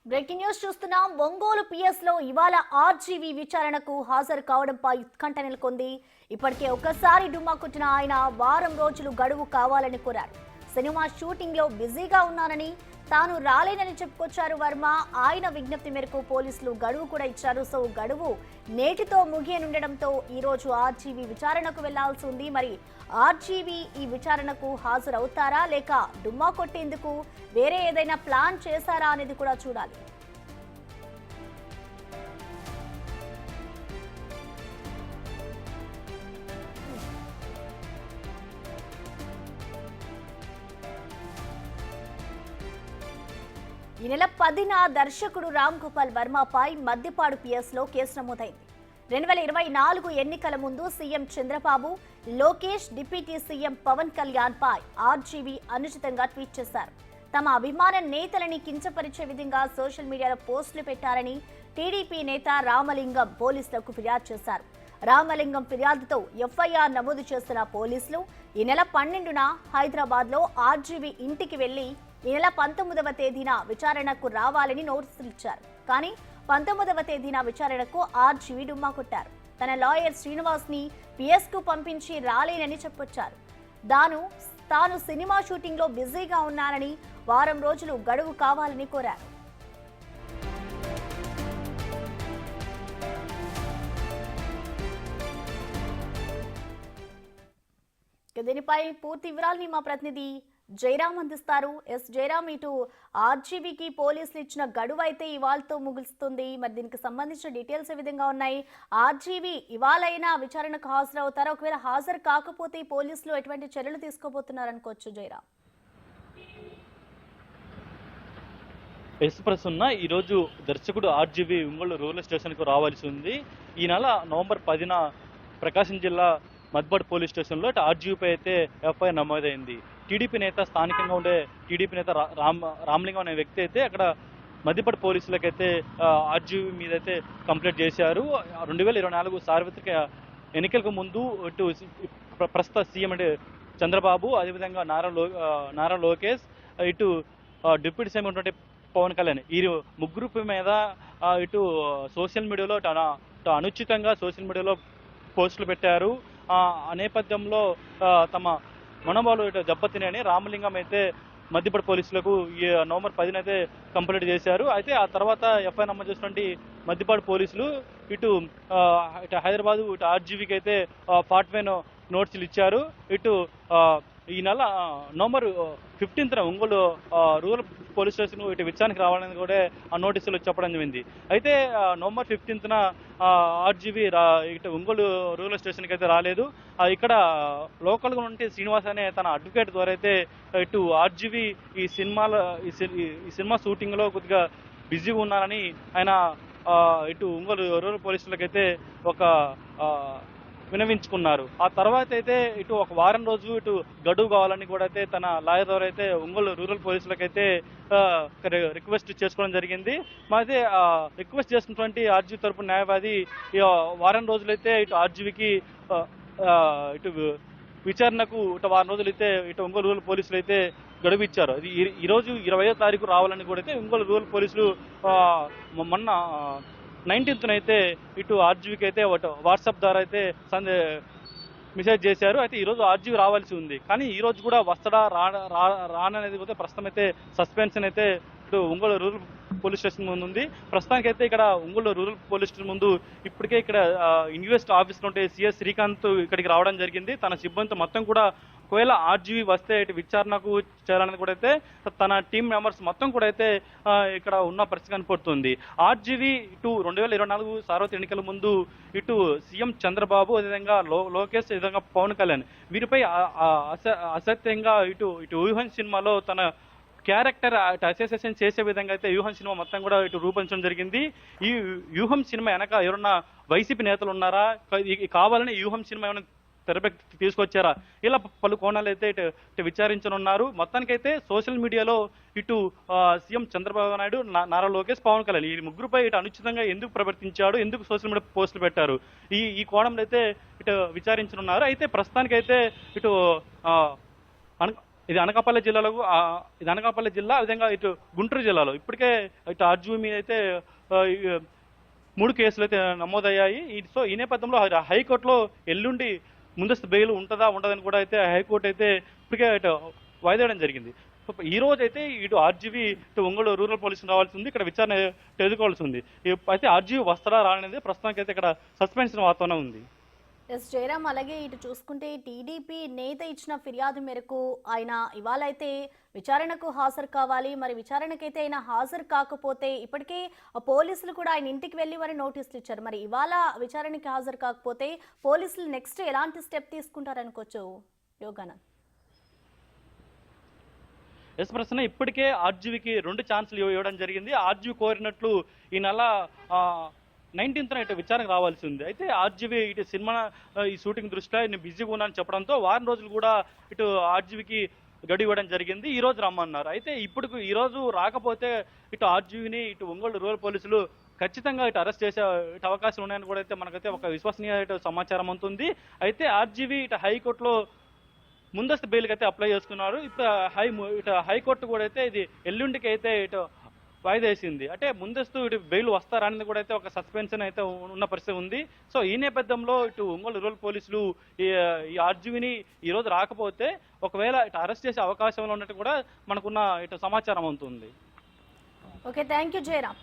Breaking news చూస్తున్నాం. Ongole PS లో ఇవాళ ఆర్జీవీ విచారణకు హాజరు కావడంపై ఉత్కంఠ నెలకొంది. ఇప్పటికే ఒకసారి డుమ్మా కొట్టిన ఆయన వారం రోజులు గడువు కావాలని కోరారు. సినిమా షూటింగ్ లో బిజీగా ఉన్నానని, తాను రాలేనని చెప్పుకొచ్చారు వర్మ. ఆయన విజ్ఞప్తి మేరకు పోలీసులు గడువు కూడా ఇచ్చారు. సో గడువు నేటితో ముగియనుండడంతో ఈ రోజు ఆర్జీవీ విచారణకు వెళ్లాల్సి ఉంది. మరి ఆర్జీవీ ఈ విచారణకు హాజరవుతారా లేక డుమ్మా కొట్టేందుకు వేరే ఏదైనా ప్లాన్ చేశారా అనేది కూడా చూడాలి. ఈ నెల 10న దర్శకుడు రామ్ గోపాల్ వర్మపై మద్దిపాడు పిఎస్లో కేసు నమోదైంది. 2024 ఎన్నికల ముందు CM Chandrababu, Lokesh, deputy CM Pavan Kalyan పై ఆర్జీవీ అనుచితంగా ట్వీట్ చేశారు. తమ అభిమాన నేతలని కించపరిచే విధంగా సోషల్ మీడియాలో పోస్టులు పెట్టారని టీడీపీ నేత రామలింగం పోలీసులకు ఫిర్యాదు చేశారు. రామలింగం ఫిర్యాదుతో ఎఫ్ఐఆర్ నమోదు చేసిన పోలీసులు ఈ నెల 12న హైదరాబాద్లో ఆర్జీవీ ఇంటికి వెళ్లి ఈ నెల 19వ తేదీన విచారణకు రావాలని నోటీసులు ఇచ్చారు. కానీ 19వ తేదీన విచారణకు ఆర్జీవీ డుమ్మా కొట్టారు. తన లాయర్ శ్రీనివాస్ ని పిఎస్ కు పంపించి రాలేనని చెప్పొచ్చారు. తాను సినిమా షూటింగ్ లో బిజీగా ఉన్నానని, వారం రోజులు గడువు కావాలని కోరారు. దీనిపై పూర్తి వివరాలని మా ప్రతినిధి జయరాం అందిస్తారు. జయరాం, ఇటు ఆర్జీవీకి పోలీసులు ఇచ్చిన గడువు అయితే ఇవాళతో ముగుస్తుంది. మరి దీనికి సంబంధించిన డీటెయిల్స్ ఏ విధంగా ఉన్నాయి? ఆర్జీవీ ఇవాళైనా విచారణకు హాజరవుతారా? ఒకవేళ హాజరు కాకపోతే పోలీసులు ఎటువంటి చర్యలు తీసుకోబోతున్నారు అనుకోవచ్చు జయరాం? ప్రస్తున్న ఈరోజు దర్శకుడు ఆర్జీవీ ఒంగోలు రూరల్ స్టేషన్కు రావాల్సి ఉంది. ఈ నెల నవంబర్ 10న ప్రకాశం జిల్లా మద్దిపాడు పోలీస్ స్టేషన్లో ఆర్జీవీపై అయితే ఎఫ్ఐఆర్ నమోదైంది. టీడీపీ నేత, స్థానికంగా ఉండే టీడీపీ నేత రామలింగం అనే వ్యక్తి అయితే అక్కడ మద్దిపాడు పోలీసులకైతే ఆర్జీవీ మీద అయితే కంప్లైంట్ చేశారు. 2024 సార్వత్రిక ఎన్నికలకు ముందు ఇటు ప్రస్తుత సీఎం అంటే చంద్రబాబు, అదేవిధంగా నారా లోకేష్, ఇటు డిప్యూటీ సీఎం ఉన్నటువంటి పవన్ కళ్యాణ్, ఈ ముగ్గురు మీద ఇటు సోషల్ మీడియాలో అనుచితంగా సోషల్ మీడియాలో పోస్టులు పెట్టారు. ఆ నేపథ్యంలో తమ మనోభావాలు ఇటు దెబ్బతిని రామలింగం అయితే మద్దిపాడు పోలీసులకు ఈ నవంబర్ 10న అయితే కంప్లైంట్ చేశారు. అయితే ఆ తర్వాత ఎఫ్ఐఆర్ నమోదు చేసినటువంటి మద్దిపాడు పోలీసులు ఇటు హైదరాబాద్, ఇటు ఆర్జీవీకి అయితే 41 నోటీసులు ఇచ్చారు. ఇటు ఈ నెల నవంబర్ 15న ఒంగోలు రూరల్ పోలీస్ స్టేషన్ ఇటు విచారణకు రావాలని కూడా ఆ నోటీసులు చెప్పడం జరిగింది. అయితే నవంబర్ 15న ఆర్జీవీ ఇటు ఒంగోలు రూరల్ స్టేషన్కి అయితే రాలేదు. ఇక్కడ లోకల్గా ఉంటే శ్రీనివాస్ అనే తన అడ్వకేట్ ద్వారా అయితే ఇటు ఆర్జీవీ ఈ సినిమా షూటింగ్లో కొద్దిగా బిజీగా ఉన్నారని ఆయన ఇటు ఒంగోలు రూరల్ పోలీసులకైతే ఒక వినవించుకున్నారు. ఆ తర్వాత అయితే ఇటు ఒక వారం రోజు ఇటు గడువు కావాలని కూడా అయితే తన లాయర్ ద్వారా అయితే ఒంగోలు రూరల్ పోలీసులకైతే రిక్వెస్ట్ చేసుకోవడం జరిగింది. అయితే రిక్వెస్ట్ చేసినటువంటి ఆర్జీవీ తరపు న్యాయవాది వారం రోజులైతే ఇటు ఆర్జీవీకి ఇటు విచారణకు ఇటు వారం రోజులు అయితే ఇటు ఒంగోలు రూరల్ పోలీసులు అయితే గడువు ఇచ్చారు. అది ఈరోజు 20వ తారీఖు రావాలని కూడా అయితే ఒంగోలు రూరల్ పోలీసులు మొన్న 19న అయితే ఇటు ఆర్జీవీకి అయితే వాట్సాప్ ద్వారా అయితే మెసేజ్ చేశారు. అయితే ఈరోజు ఆర్జీవీ రావాల్సి ఉంది. కానీ ఈ రోజు కూడా వస్తాడా రాననేది కూడా ప్రస్తుతం అయితే సస్పెన్షన్ అయితే ఇటు ఒంగోలు రూరల్ పోలీస్ స్టేషన్ ముందు ఉంది. ప్రస్తుతానికైతే ఇక్కడ ఒంగోలు రూరల్ పోలీస్ స్టేషన్ ముందు ఇప్పటికే ఇక్కడ ఇన్వెస్ట్ ఆఫీస్లో ఉంటే సిఎస్ శ్రీకాంత్ ఇక్కడికి రావడం జరిగింది. తన సిబ్బందితో మొత్తం కూడా ఒకవేళ ఆర్జీవీ వస్తే ఇటు విచారణకు చేయాలనేది కూడా అయితే తన టీం మెంబర్స్ మొత్తం కూడా అయితే ఇక్కడ ఉన్న పరిస్థితి కనపడుతుంది. ఆర్జీవీ ఇటు 2024 సార్వత్రిక ఎన్నికల ముందు ఇటు సీఎం చంద్రబాబు, అదేవిధంగా లోకేష్, అదేవిధంగా పవన్ కళ్యాణ్ వీరిపై అసత్యంగా ఇటు వ్యూహం సినిమాలో తన క్యారెక్టర్ అసోసియేషన్ చేసే విధంగా అయితే వ్యూహం సినిమా మొత్తం కూడా ఇటు రూపొందించడం జరిగింది. ఈ వ్యూహం సినిమా వెనక ఎవరన్నా వైసీపీ నేతలు ఉన్నారా, కావాలని వ్యూహం సినిమా ఏమైనా తెరపైకి తీసుకొచ్చారా, ఇలా పలు కోణాలు అయితే ఇటు విచారించనున్నారు. మొత్తానికైతే సోషల్ మీడియాలో ఇటు సీఎం చంద్రబాబు నాయుడు, నారా లోకేష్, పవన్ కళ్యాణ్ ఈ ముగ్గురుపై ఇటు అనుచితంగా ఎందుకు ప్రవర్తించాడు, ఎందుకు సోషల్ మీడియా పోస్టులు పెట్టారు, ఈ కోణంలో అయితే ఇటు విచారించనున్నారు. అయితే ప్రస్తుతానికైతే ఇటు ఇది అనకాపల్లి జిల్లాలో ఇది అనకాపల్లి జిల్లా, ఆ విధంగా ఇటు గుంటూరు జిల్లాలో ఇప్పటికే ఇటు ఆర్జీవీ మీద అయితే ఈ 3 కేసులు అయితే నమోదయ్యాయి. సో ఈ నేపథ్యంలో హైకోర్టులో ఎల్లుండి ముందస్తు బెయిల్ ఉంటుందా ఉండదని కూడా అయితే హైకోర్టు అయితే ఇప్పటికే ఇటు వాయిదా జరిగింది. ఈ రోజు అయితే ఇటు ఆర్జీవీ ఇటు ఒంగోలు రూరల్ పోలీసులు రావాల్సి ఉంది, ఇక్కడ విచారణ ఎదుర్కోవాల్సి ఉంది. అయితే ఆర్జీవీ వస్తారా రానేది ప్రస్తుతానికి అయితే ఇక్కడ సస్పెన్షన్ వాతావరణం ఉంది. ఎస్ జయరామ్, అలాగే ఇటు చూసుకుంటే టీడీపీ నేత ఇచ్చిన ఫిర్యాదు మేరకు ఆయన ఇవాళ అయితే విచారణకు హాజరు కావాలి. మరి విచారణకైతే ఆయన హాజరు కాకపోతే ఇప్పటికే పోలీసులు కూడా ఆయన ఇంటికి వెళ్ళి మరి నోటీసులు ఇచ్చారు. మరి ఇవాళ విచారణకి హాజరు కాకపోతే పోలీసులు నెక్స్ట్ ఎలాంటి స్టెప్ తీసుకుంటారనుకోవచ్చు యోగానంద్? ఎస్ ప్రశ్న, ఇప్పటికే ఆర్జీవీకి 2 ఛాన్సులు ఇవ్వడం జరిగింది. ఆర్జీవీ కోరినట్లు ఈ నెల 19th ఇటు విచారణకు రావాల్సి ఉంది. అయితే ఆర్జీవీ ఇటు సినిమా ఈ షూటింగ్ దృష్ట్యా నేను బిజీగా ఉన్నానని చెప్పడంతో వారం రోజులు కూడా ఇటు ఆర్జీవీకి గడువు ఇవ్వడం జరిగింది. ఈ రోజు రమ్మన్నారు. అయితే ఈ రోజు రాకపోతే ఇటు ఆర్జీవీని ఇటు ఒంగోలు రూరల్ పోలీసులు ఖచ్చితంగా ఇటు అరెస్ట్ చేసే ఇటు అవకాశం ఉన్నాయని కూడా అయితే మనకైతే ఒక విశ్వసనీయ సమాచారం అవుతుంది. అయితే ఆర్జీవీ ఇటు హైకోర్టులో ముందస్తు బెయిల్కి అయితే అప్లై చేసుకున్నారు. ఇటు హైకోర్టు కూడా అయితే ఇది ఎల్లుండికి అయితే ఇటు వాయిదా వేసింది. అంటే ముందస్తు ఇటు బెయిల్ వస్తారనేది కూడా అయితే ఒక సస్పెన్షన్ అయితే ఉన్న పరిస్థితి ఉంది. సో ఈ నేపథ్యంలో ఇటు ఒంగోలు రూరల్ పోలీసులు ఈ ఆర్జీవీని ఈ రోజు రాకపోతే ఒకవేళ ఇటు అరెస్ట్ చేసే అవకాశంలో ఉన్నట్టు కూడా మనకున్న ఇటు సమాచారం అవుతుంది. Okay, thank you Jayaram.